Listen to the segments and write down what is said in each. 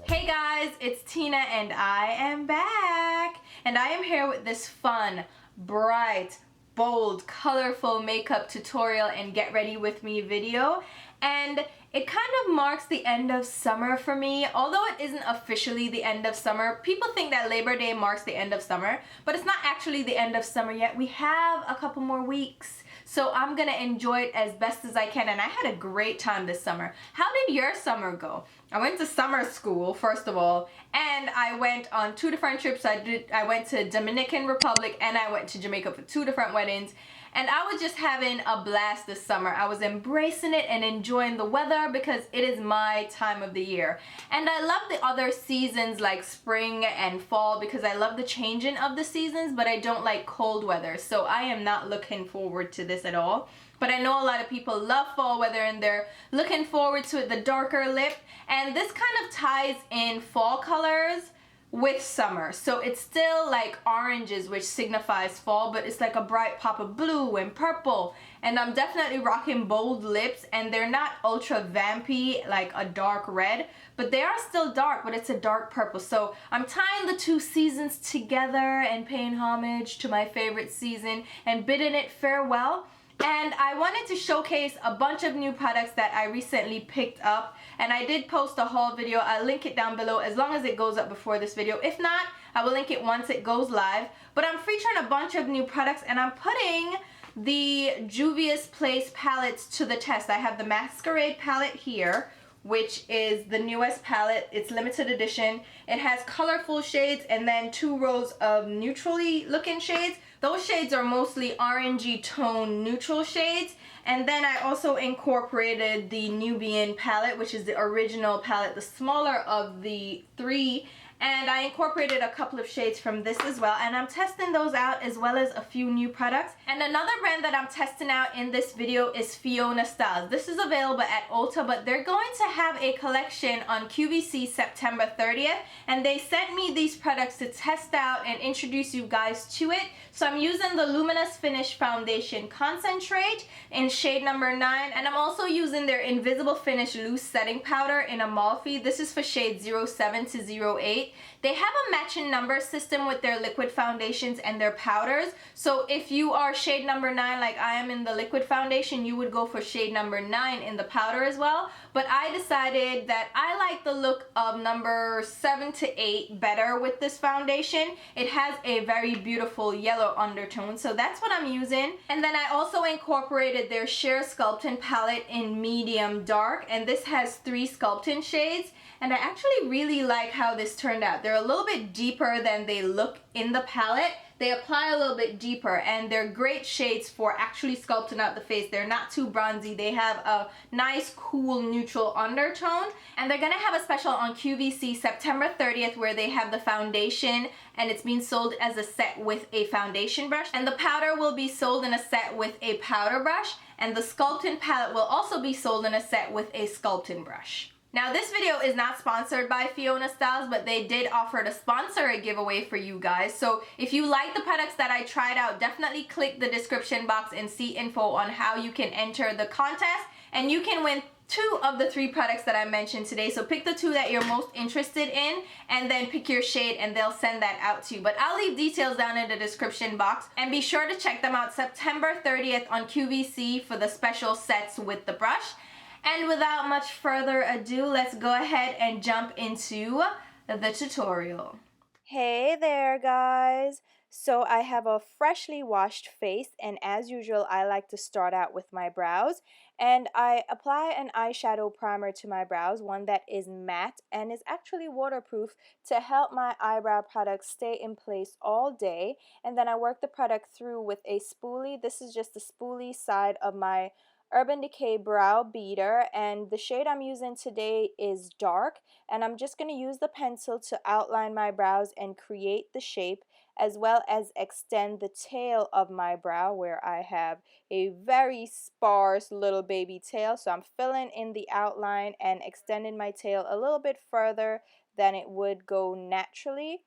Hey guys, it's Tina and I am back. And I am here with this fun, bright, bold, colorful makeup tutorial and get ready with me video. And it kind of marks the end of summer for me. Although it isn't officially the end of summer, people think that Labor Day marks the end of summer, but it's not actually the end of summer yet. We have a couple more weeks. So I'm gonna enjoy it as best as I can, and I had a great time this summer. How did your summer go? I went to summer school, first of all, and I went on 2 different trips. I went to Dominican Republic and I went to Jamaica for 2 different weddings. And I was just having a blast this summer. I was embracing it and enjoying the weather because it is my time of the year. And I love the other seasons like spring and fall because I love the changing of the seasons, but I don't like cold weather. So I am not looking forward to this at all. But I know a lot of people love fall weather and they're looking forward to it, the darker lip. And this kind of ties in fall colors with summer. So it's still like oranges, which signifies fall, but it's like a bright pop of blue and purple. And I'm definitely rocking bold lips, and they're not ultra vampy like a dark red, but they are still dark, but it's a dark purple. So I'm tying the 2 seasons together and paying homage to my favorite season and bidding it farewell. And I wanted to showcase a bunch of new products that I recently picked up, and I did post a haul video. I'll link it down below as long as it goes up before this video. If not, I will link it once it goes live. But I'm featuring a bunch of new products, and I'm putting the Juvia's Place palettes to the test. I have the Masquerade palette here, which is the newest palette. It's limited edition. It has colorful shades and then 2 rows of neutrally looking shades. Those shades are mostly orangey tone neutral shades. And then I also incorporated the Nubian palette, which is the original palette, the smaller of the 3. And I incorporated a couple of shades from this as well, and I'm testing those out as well as a few new products. And another brand that I'm testing out in this video is Fiona Stiles. This is available at ULTA, but they're going to have a collection on QVC September 30th, and they sent me these products to test out and introduce you guys to it. So I'm using the Luminous Finish Foundation Concentrate in shade number 9, and I'm also using their Invisible Finish Loose Setting Powder in Amalfi. This is for shade 07 to 08. They have a matching number system with their liquid foundations and their powders. So if you are shade number 9 like I am in the liquid foundation, you would go for shade number 9 in the powder as well. But I decided that I like the look of number 7 to 8 better with this foundation. It has a very beautiful yellow undertone, so that's what I'm using. And then I also incorporated their Sheer Sculpting palette in medium dark, and this has 3 sculpting shades. And I actually really like how this turned out. They're a little bit deeper than they look in the palette. They apply a little bit deeper, and they're great shades for actually sculpting out the face. They're not too bronzy. They have a nice, cool, neutral undertone. And they're gonna have a special on QVC September 30th where they have the foundation, and it's being sold as a set with a foundation brush. And the powder will be sold in a set with a powder brush. And the sculpting palette will also be sold in a set with a sculpting brush. Now this video is not sponsored by Fiona Stiles, but they did offer to sponsor a giveaway for you guys. So if you like the products that I tried out, definitely click the description box and see info on how you can enter the contest, and you can win 2 of the 3 products that I mentioned today. So pick the 2 that you're most interested in and then pick your shade and they'll send that out to you. But I'll leave details down in the description box, and be sure to check them out September 30th on QVC for the special sets with the brush. And without much further ado, let's go ahead and jump into the tutorial. Hey there guys! So I have a freshly washed face, and as usual I like to start out with my brows, and I apply an eyeshadow primer to my brows, one that is matte and is actually waterproof to help my eyebrow product stay in place all day. And then I work the product through with a spoolie. This is just the spoolie side of my Urban Decay Brow Beater, and the shade I'm using today is dark, and I'm just going to use the pencil to outline my brows and create the shape, as well as extend the tail of my brow where I have a very sparse little baby tail. So I'm filling in the outline and extending my tail a little bit further than it would go naturally.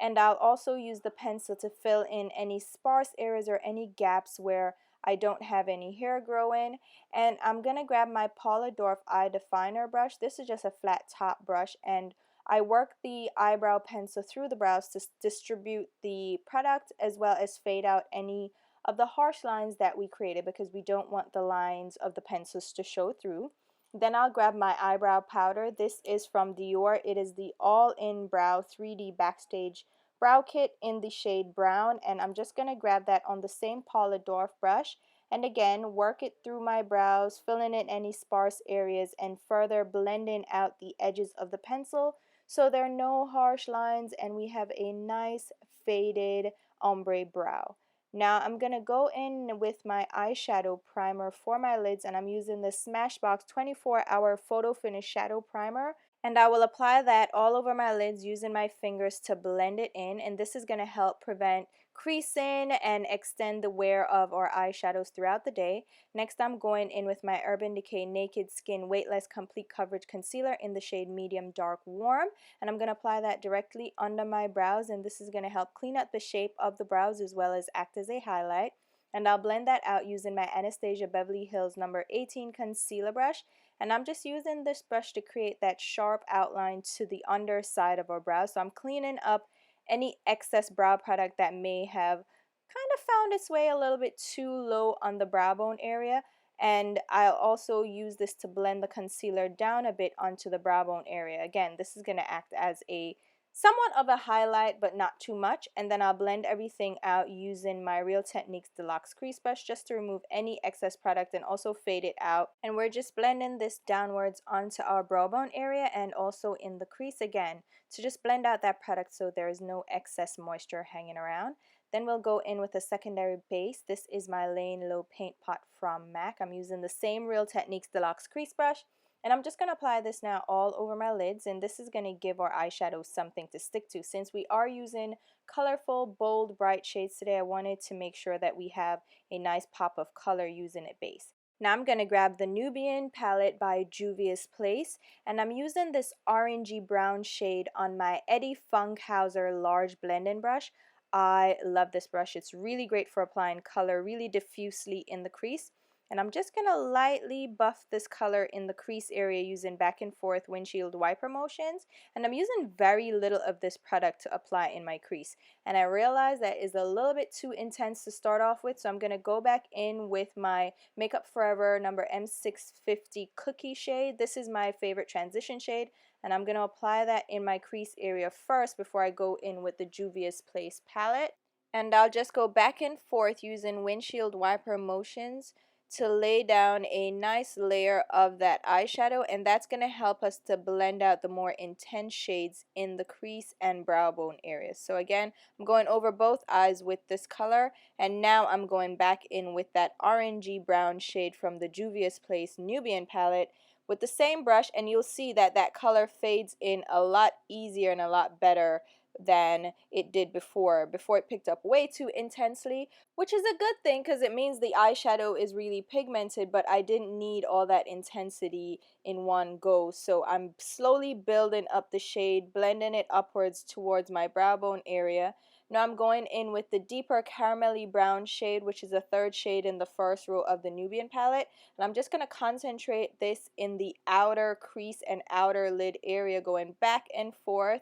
And I'll also use the pencil to fill in any sparse areas or any gaps where I don't have any hair growing. And I'm going to grab my Paula eye definer brush. This is just a flat top brush, and I work the eyebrow pencil through the brows to distribute the product as well as fade out any of the harsh lines that we created because we don't want the lines of the pencils to show through. Then I'll grab my eyebrow powder. This is from Dior. It is the All-In Brow 3D Backstage Brow Kit in the shade brown, and I'm just going to grab that on the same Paula brush and again work it through my brows, filling in any sparse areas and further blending out the edges of the pencil so there are no harsh lines and we have a nice faded ombre brow. Now I'm going to go in with my eyeshadow primer for my lids, and I'm using the Smashbox 24-hour Photo Finish Shadow Primer, and I will apply that all over my lids using my fingers to blend it in, and this is going to help prevent creasing and extend the wear of our eyeshadows throughout the day. Next, I'm going in with my Urban Decay Naked Skin Weightless Complete Coverage Concealer in the shade Medium Dark Warm, and I'm going to apply that directly under my brows, and this is going to help clean up the shape of the brows as well as act as a highlight. And I'll blend that out using my Anastasia Beverly Hills number 18 concealer brush, and I'm just using this brush to create that sharp outline to the underside of our brows. So I'm cleaning up any excess brow product that may have kind of found its way a little bit too low on the brow bone area, and I'll also use this to blend the concealer down a bit onto the brow bone area. Again, this is going to act as a somewhat of a highlight but not too much, and then I'll blend everything out using my Real Techniques Deluxe Crease Brush just to remove any excess product and also fade it out. And we're just blending this downwards onto our brow bone area and also in the crease again to just blend out that product so there is no excess moisture hanging around. Then we'll go in with a secondary base. This is my Lane Low Paint Pot from MAC. I'm using the same Real Techniques Deluxe Crease Brush, and I'm just going to apply this now all over my lids, and this is going to give our eyeshadow something to stick to. Since we are using colorful, bold, bright shades today, I wanted to make sure that we have a nice pop of color using a base. Now I'm going to grab the Nubian Palette by Juvia's Place, and I'm using this orangey brown shade on my Eddie Funkhauser large blending brush. I love this brush. It's really great for applying color really diffusely in the crease. And I'm just going to lightly buff this color in the crease area using back and forth windshield wiper motions. And I'm using very little of this product to apply in my crease. And I realize that is a little bit too intense to start off with, so I'm going to go back in with my Makeup Forever number M650 Cookie shade. This is my favorite transition shade, and I'm going to apply that in my crease area first before I go in with the Juvia's Place palette. And I'll just go back and forth using windshield wiper motions to lay down a nice layer of that eyeshadow, and that's going to help us to blend out the more intense shades in the crease and brow bone areas. So again, I'm going over both eyes with this color, and now I'm going back in with that orangey brown shade from the Juvia's Place Nubian palette with the same brush, and you'll see that that color fades in a lot easier and a lot better than it did before. Before it picked up way too intensely, which is a good thing because it means the eyeshadow is really pigmented, but I didn't need all that intensity in one go. So I'm slowly building up the shade, blending it upwards towards my brow bone area. Now I'm going in with the deeper caramelly brown shade, which is the third shade in the first row of the Nubian palette. And I'm just going to concentrate this in the outer crease and outer lid area, going back and forth.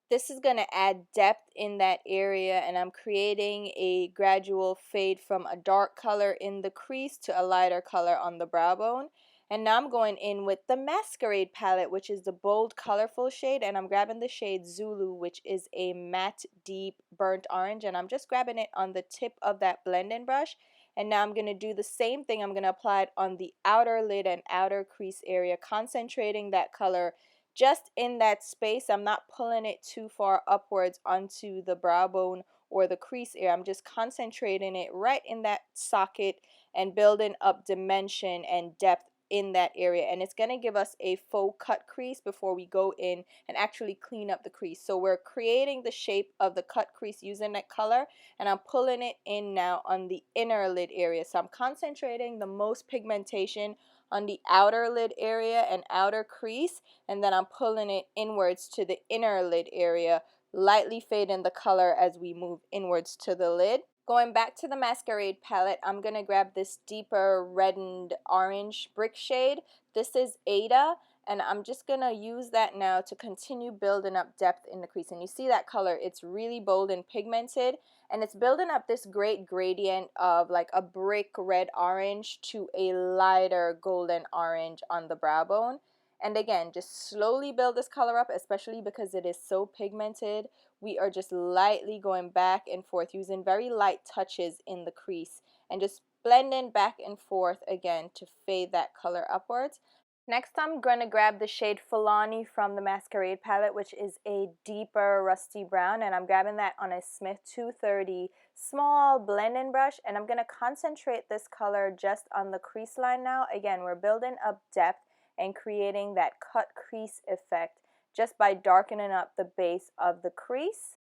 This is going to add depth in that area, and I'm creating a gradual fade from a dark color in the crease to a lighter color on the brow bone. And now I'm going in with the Masquerade palette, which is the bold, colorful shade, and I'm grabbing the shade Zulu, which is a matte, deep, burnt orange, and I'm just grabbing it on the tip of that blending brush. And now I'm going to do the same thing. I'm going to apply it on the outer lid and outer crease area, concentrating that color just in that space. I'm not pulling it too far upwards onto the brow bone or the crease area. I'm just concentrating it right in that socket and building up dimension and depth in that area, and it's going to give us a faux cut crease before we go in and actually clean up the crease. So we're creating the shape of the cut crease using that color, and I'm pulling it in now on the inner lid area. So I'm concentrating the most pigmentation on the outer lid area and outer crease, and then I'm pulling it inwards to the inner lid area, lightly fading the color as we move inwards to the lid. Going back to the Masquerade palette, I'm going to grab this deeper reddened orange brick shade. This is Ada, And I'm just going to use that now to continue building up depth in the crease. And you see that color, it's really bold and pigmented, and it's building up this great gradient of like a brick red orange to a lighter golden orange on the brow bone. And again, just slowly build this color up, especially because it is so pigmented. We are just lightly going back and forth using very light touches in the crease and just blending back and forth again to fade that color upwards. Next, I'm going to grab the shade Fulani from the Masquerade palette, which is a deeper rusty brown, and I'm grabbing that on a Smith 230 small blending brush, and I'm going to concentrate this color just on the crease line now. Again, we're building up depth and creating that cut crease effect just by darkening up the base of the crease.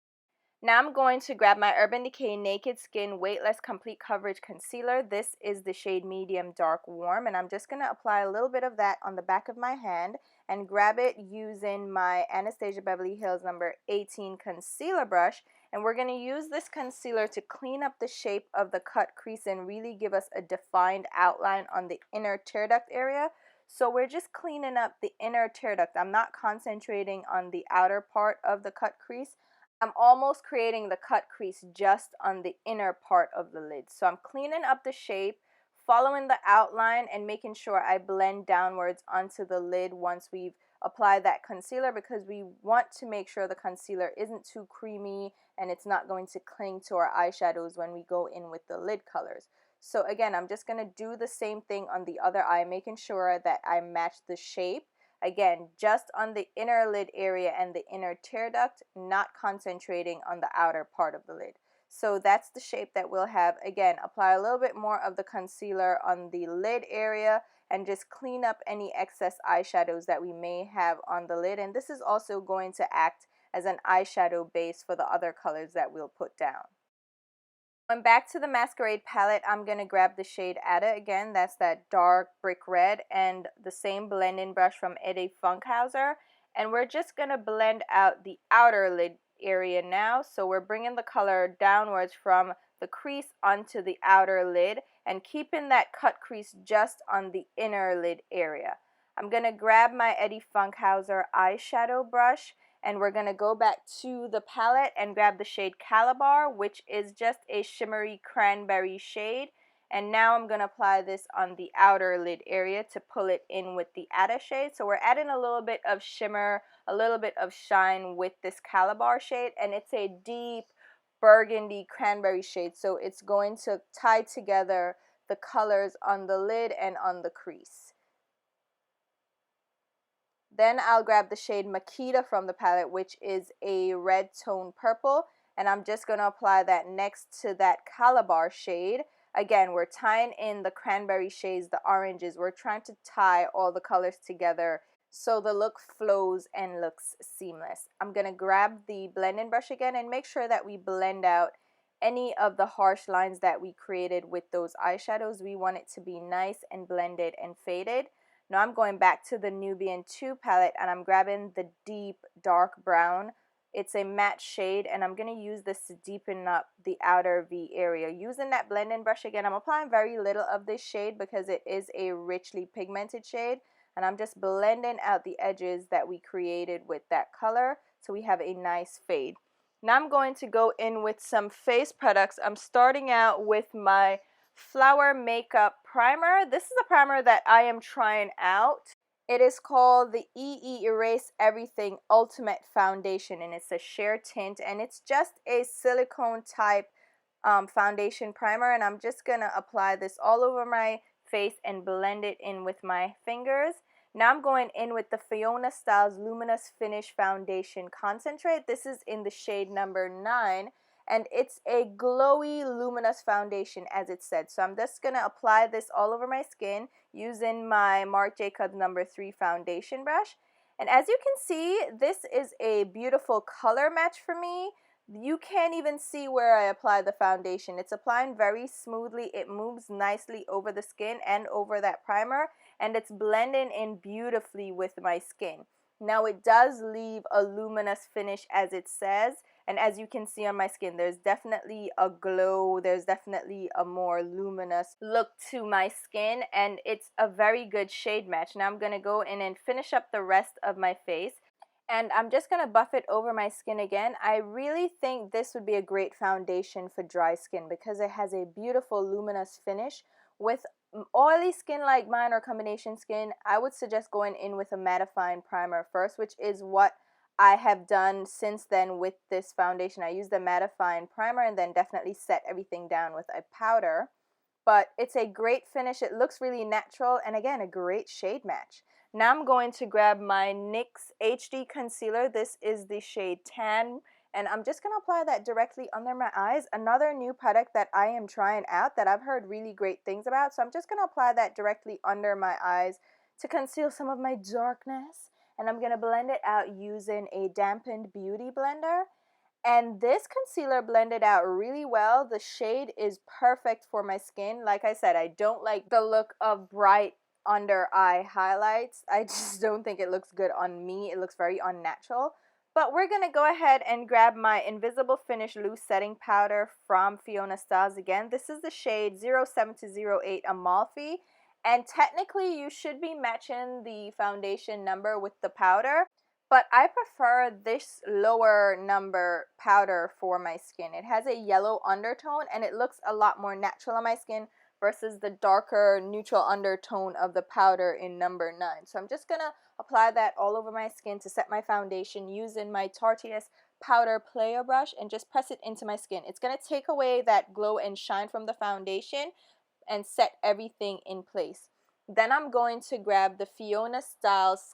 Now I'm going to grab my Urban Decay Naked Skin Weightless Complete Coverage Concealer. This is the shade Medium Dark Warm, and I'm just going to apply a little bit of that on the back of my hand and grab it using my Anastasia Beverly Hills number 18 concealer brush. And we're going to use this concealer to clean up the shape of the cut crease and really give us a defined outline on the inner tear duct area. So we're just cleaning up the inner tear duct. I'm not concentrating on the outer part of the cut crease. I'm almost creating the cut crease just on the inner part of the lid. So I'm cleaning up the shape, following the outline, and making sure I blend downwards onto the lid once we've applied that concealer, because we want to make sure the concealer isn't too creamy and it's not going to cling to our eyeshadows when we go in with the lid colors. So again, I'm just going to do the same thing on the other eye, making sure that I match the shape. Again, just on the inner lid area and the inner tear duct, not concentrating on the outer part of the lid. So that's the shape that we'll have. Again, apply a little bit more of the concealer on the lid area and just clean up any excess eyeshadows that we may have on the lid. And this is also going to act as an eyeshadow base for the other colors that we'll put down. Going back to the Masquerade palette, I'm going to grab the shade Ada again. That's that dark brick red, and the same blending brush from Eddie Funkhauser. And we're just going to blend out the outer lid area now. So we're bringing the color downwards from the crease onto the outer lid and keeping that cut crease just on the inner lid area. I'm going to grab my Eddie Funkhauser eyeshadow brush, and we're going to go back to the palette and grab the shade Calabar, which is just a shimmery cranberry shade. And now I'm going to apply this on the outer lid area to pull it in with the Ada shade. So we're adding a little bit of shimmer, a little bit of shine with this Calabar shade, and it's a deep burgundy cranberry shade. So it's going to tie together the colors on the lid and on the crease. Then I'll grab the shade Makeda from the palette, which is a red tone purple, and I'm just going to apply that next to that Calabar shade. Again, we're tying in the cranberry shades, the oranges. We're trying to tie all the colors together so the look flows and looks seamless. I'm going to grab the blending brush again and make sure that we blend out any of the harsh lines that we created with those eyeshadows. We want it to be nice and blended and faded. Now I'm going back to the Nubian 2 palette, and I'm grabbing the deep dark brown. It's a matte shade, and I'm going to use this to deepen up the outer V area. Using that blending brush again, I'm applying very little of this shade because it is a richly pigmented shade, and I'm just blending out the edges that we created with that color so we have a nice fade. Now I'm going to go in with some face products. I'm starting out with my Flower Makeup Primer. This is a primer that I am trying out. It is called the EE Erase Everything Ultimate Foundation, and it's a sheer tint, and it's just a silicone type foundation primer, and I'm just gonna apply this all over my face and blend it in with my fingers. Now I'm going in with the Fiona Stiles Luminous Finish Foundation Concentrate. This is in the shade number 9. And it's a glowy luminous foundation, as it said. So I'm just going to apply this all over my skin using my Marc Jacobs number 3 foundation brush. And as you can see, this is a beautiful color match for me. You can't even see where I apply the foundation. It's applying very smoothly. It moves nicely over the skin and over that primer, and it's blending in beautifully with my skin. Now it does leave a luminous finish as it says, and as you can see on my skin, there's definitely a glow, there's definitely a more luminous look to my skin, and it's a very good shade match. Now I'm going to go in and finish up the rest of my face, and I'm just going to buff it over my skin again. I really think this would be a great foundation for dry skin because it has a beautiful luminous finish. With oily skin like mine or combination skin, I would suggest going in with a mattifying primer first, which is what I have done since then with this foundation. I use the mattifying primer and then definitely set everything down with a powder. But it's a great finish. It looks really natural, and again, a great shade match. Now I'm going to grab my NYX HD concealer. This is the shade Tan, and I'm just going to apply that directly under my eyes. Another new product that I am trying out that I've heard really great things about, so I'm just going to apply that directly under my eyes to conceal some of my darkness. And I'm going to blend it out using a dampened beauty blender. And this concealer blended out really well. The shade is perfect for my skin. Like I said, I don't like the look of bright under eye highlights. I just don't think it looks good on me. It looks very unnatural. But we're going to go ahead and grab my Invisible Finish Loose Setting Powder from Fiona Stiles again. This is the shade 07-08 Amalfi. And technically, you should be matching the foundation number with the powder. But I prefer this lower number powder for my skin. It has a yellow undertone and it looks a lot more natural on my skin versus the darker neutral undertone of the powder in number 9. So I'm just going to apply that all over my skin to set my foundation using my Tarteist powder player brush and just press it into my skin. It's going to take away that glow and shine from the foundation and set everything in place. Then I'm going to grab the Fiona Stiles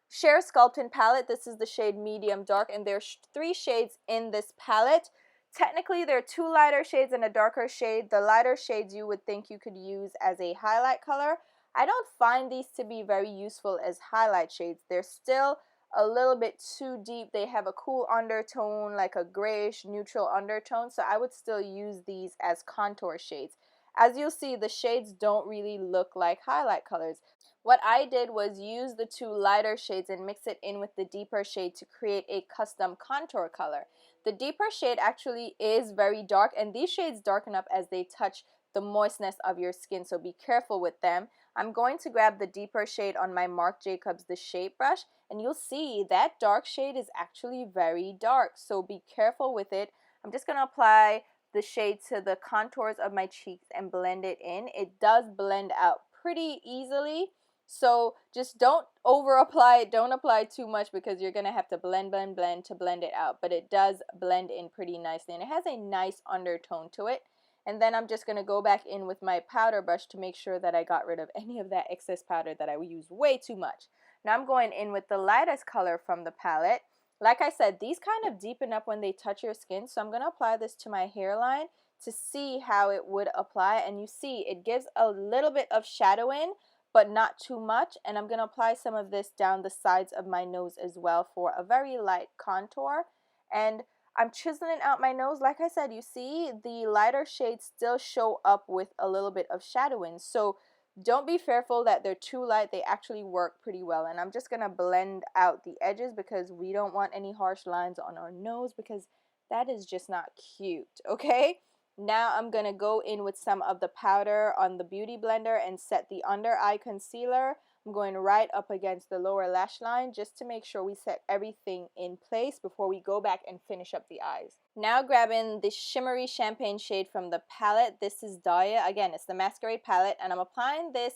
Sheer Sculpting palette. This is the shade Medium Dark, and there's 3 shades in this palette. Technically, there are 2 lighter shades and a darker shade. The lighter shades you would think you could use as a highlight color. I don't find these to be very useful as highlight shades. They're still a little bit too deep. They have a cool undertone, like a grayish neutral undertone, so I would still use these as contour shades. As you'll see, the shades don't really look like highlight colors. What I did was use the 2 lighter shades and mix it in with the deeper shade to create a custom contour color. The deeper shade actually is very dark, and these shades darken up as they touch the moistness of your skin, so be careful with them. I'm going to grab the deeper shade on my Marc Jacobs The Shape brush, and you'll see that dark shade is actually very dark, so be careful with it. I'm just going to apply the shade to the contours of my cheeks and blend it in. It does blend out pretty easily. So just don't over apply it, don't apply too much because you're going to have to blend to blend it out. But it does blend in pretty nicely and it has a nice undertone to it. And then I'm just going to go back in with my powder brush to make sure that I got rid of any of that excess powder that I used way too much. Now I'm going in with the lightest color from the palette. Like I said, these kind of deepen up when they touch your skin. So I'm going to apply this to my hairline to see how it would apply. And you see it gives a little bit of shadowing, but not too much. And I'm going to apply some of this down the sides of my nose as well for a very light contour. And I'm chiseling out my nose. Like I said, you see the lighter shades still show up with a little bit of shadowing. So don't be fearful that they're too light. They actually work pretty well. And I'm just going to blend out the edges because we don't want any harsh lines on our nose because that is just not cute, okay? Now I'm going to go in with some of the powder on the Beauty Blender and set the under eye concealer. I'm going right up against the lower lash line just to make sure we set everything in place before we go back and finish up the eyes. Now grabbing the shimmery champagne shade from the palette. This is Dahila. Again, it's the Masquerade palette, and I'm applying this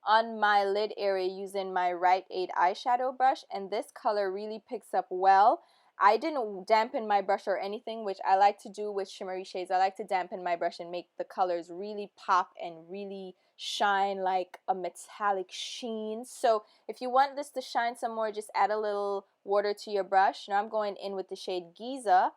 on my lid area using my Rite Aid eyeshadow brush, and this color really picks up well. I didn't dampen my brush or anything, which I like to do with shimmery shades. I like to dampen my brush and make the colors really pop and really shine like a metallic sheen. So if you want this to shine some more, just add a little water to your brush. Now I'm going in with the shade Giza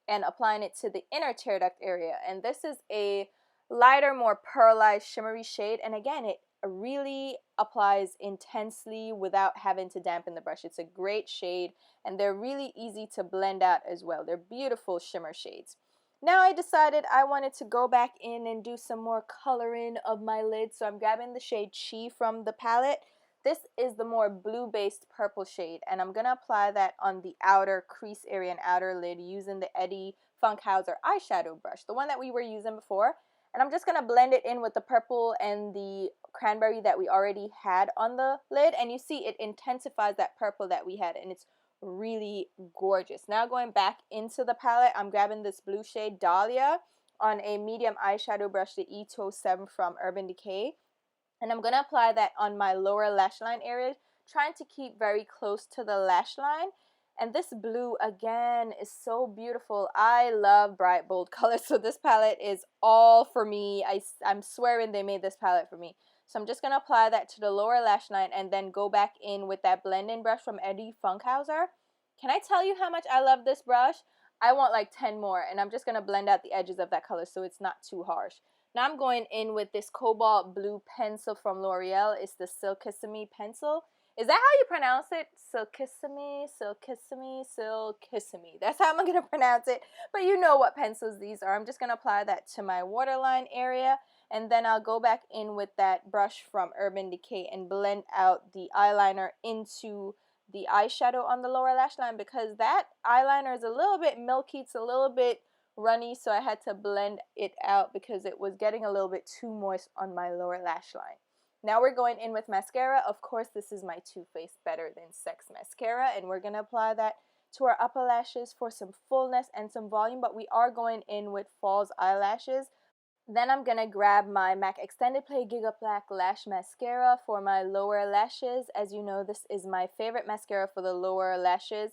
and applying it to the inner tear duct area. And this is a lighter, more pearlized shimmery shade. And again, it really applies intensely without having to dampen the brush. It's a great shade and they're really easy to blend out as well. They're beautiful shimmer shades. Now I decided I wanted to go back in and do some more coloring of my lid, so I'm grabbing the shade Chi from the palette. This is the more blue-based purple shade, and I'm going to apply that on the outer crease area and outer lid using the Eddie Funkhauser eyeshadow brush, the one that we were using before. And I'm just going to blend it in with the purple and the cranberry that we already had on the lid. And you see it intensifies that purple that we had, and it's really gorgeous. Now going back into the palette, I'm grabbing this blue shade Dahlia on a medium eyeshadow brush, the E207 from Urban Decay. And I'm going to apply that on my lower lash line area, trying to keep very close to the lash line. And this blue, again, is so beautiful. I love bright, bold colors, so this palette is all for me. I'm swearing they made this palette for me. So I'm just going to apply that to the lower lash line and then go back in with that blending brush from Eddie Funkhauser. Can I tell you how much I love this brush? I want like 10 more, and I'm just going to blend out the edges of that color so it's not too harsh. Now I'm going in with this cobalt blue pencil from L'Oreal. It's the Silkissime pencil. Is that how you pronounce it? Silkissime, Silkissime, Silkissime. That's how I'm going to pronounce it. But you know what pencils these are. I'm just going to apply that to my waterline area. And then I'll go back in with that brush from Urban Decay and blend out the eyeliner into the eyeshadow on the lower lash line, because that eyeliner is a little bit milky. It's a little bit runny, so I had to blend it out because it was getting a little bit too moist on my lower lash line. Now we're going in with mascara. Of course, this is my Too Faced Better Than Sex mascara, and we're going to apply that to our upper lashes for some fullness and some volume, but we are going in with false eyelashes. Then I'm going to grab my MAC Extended Play Giga Black Lash Mascara for my lower lashes. As you know, this is my favorite mascara for the lower lashes.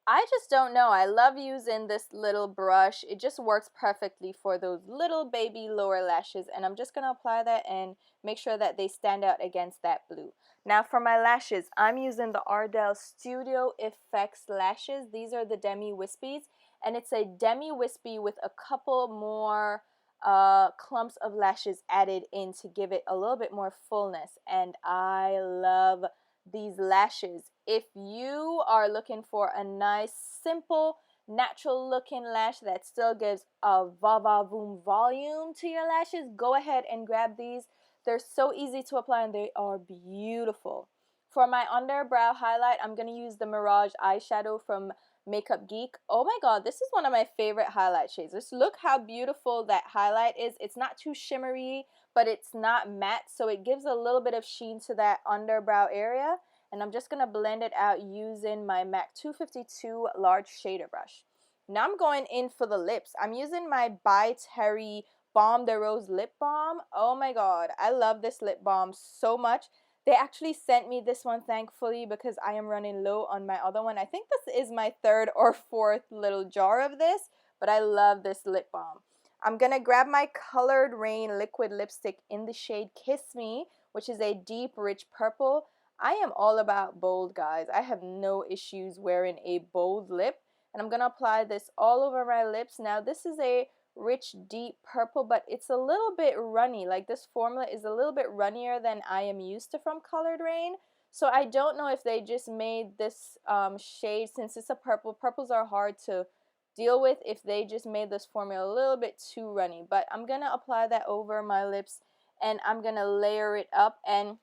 I just don't know. I love using this little brush. It just works perfectly for those little baby lower lashes. And I'm just going to apply that and make sure that they stand out against that blue. Now for my lashes, I'm using the Ardell Studio Effects lashes. These are the Demi Wispies. And it's a Demi Wispy with a couple more clumps of lashes added in to give it a little bit more fullness. And I love these lashes. If you are looking for a nice, simple, natural looking lash that still gives a va-va-voom volume to your lashes, go ahead and grab these. They're so easy to apply and they are beautiful. For my underbrow highlight, I'm going to use the Mirage eyeshadow from Makeup Geek. Oh my god, this is one of my favorite highlight shades. Just look how beautiful that highlight is. It's not too shimmery, but it's not matte, so it gives a little bit of sheen to that underbrow area. And I'm just going to blend it out using my MAC 252 large shader brush. Now I'm going in for the lips. I'm using my By Terry Balm de Rose lip balm. Oh my god, I love this lip balm so much. They actually sent me this one, thankfully, because I am running low on my other one. I think this is my third or fourth little jar of this, but I love this lip balm. I'm going to grab my Colored Rain liquid lipstick in the shade Kiss Me, which is a deep, rich purple. I am all about bold, guys. I have no issues wearing a bold lip. And I'm going to apply this all over my lips. Now, this is a rich, deep purple, but it's a little bit runny. Like, this formula is a little bit runnier than I am used to from Colored Rain. So I don't know if they just made this shade, since it's a purple. Purples are hard to deal with, if they just made this formula a little bit too runny. But I'm going to apply that over my lips, and I'm going to layer it up. And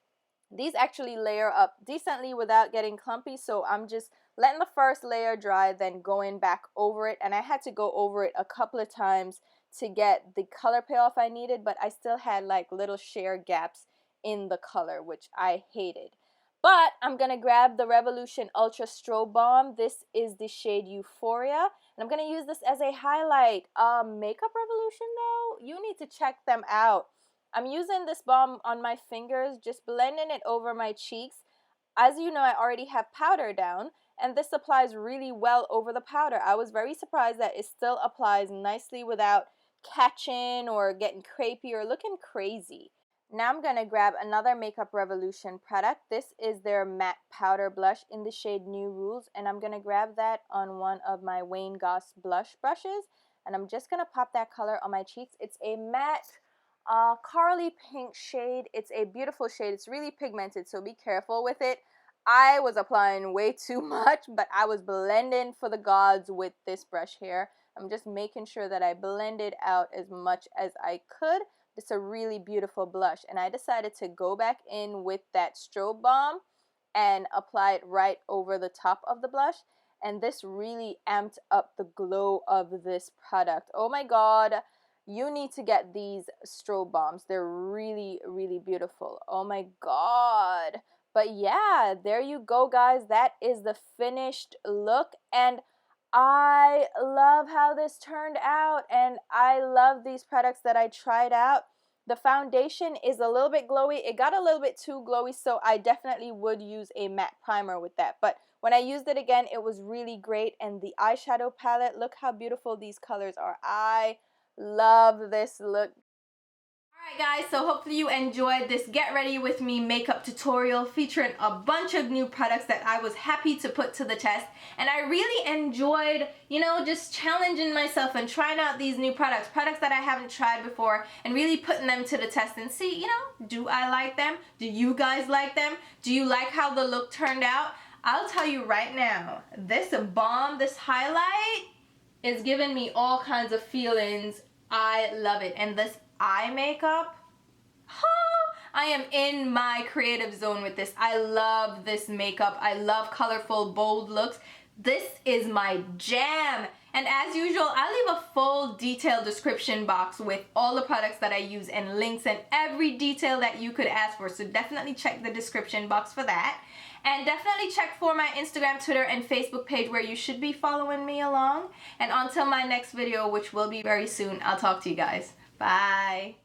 these actually layer up decently without getting clumpy, so I'm just letting the first layer dry, then going back over it. And I had to go over it a couple of times to get the color payoff I needed, but I still had like little sheer gaps in the color, which I hated. But I'm going to grab the Revolution Ultra Strobe Balm. This is the shade Euphoria, and I'm going to use this as a highlight. Makeup Revolution, though, you need to check them out. I'm using this balm on my fingers, just blending it over my cheeks. As you know, I already have powder down, and this applies really well over the powder. I was very surprised that it still applies nicely without catching or getting crepey or looking crazy. Now I'm going to grab another Makeup Revolution product. This is their matte powder blush in the shade New Rules, and I'm going to grab that on one of my Wayne Goss blush brushes, and I'm just going to pop that color on my cheeks. It's a matte Carly pink shade. It's a beautiful shade. It's really pigmented, so be careful with it. I was applying way too much, but I was blending for the gods with this brush here. I'm just making sure that I blended out as much as I could, It's a really beautiful blush, and I decided to go back in with that strobe balm and apply it right over the top of the blush, and this really amped up the glow of this product. Oh my god, you need to get these strobe balms. They're really, really beautiful. Oh my god. But yeah, there you go, guys. That is the finished look, and I love how this turned out, and I love these products that I tried out. The foundation is a little bit glowy. It got a little bit too glowy, so I definitely would use a matte primer with that. But when I used it again, it was really great. And the eyeshadow palette, look how beautiful these colors are. I love this look. Alright guys, so hopefully you enjoyed this get ready with me makeup tutorial featuring a bunch of new products that I was happy to put to the test, and I really enjoyed, you know, just challenging myself and trying out these new products that I haven't tried before, and really putting them to the test and see, you know, do I like them? Do you guys like them? Do you like how the look turned out? I'll tell you right now, this balm, this highlight is giving me all kinds of feelings. I love it. And this eye makeup, I am in my creative zone with this. I love this makeup. I love colorful, bold looks. This is my jam. And as usual, I'll leave a full detailed description box with all the products that I use and links and every detail that you could ask for. So definitely check the description box for that. And definitely check for my Instagram, Twitter, and Facebook page where you should be following me along. And until my next video, which will be very soon, I'll talk to you guys. Bye.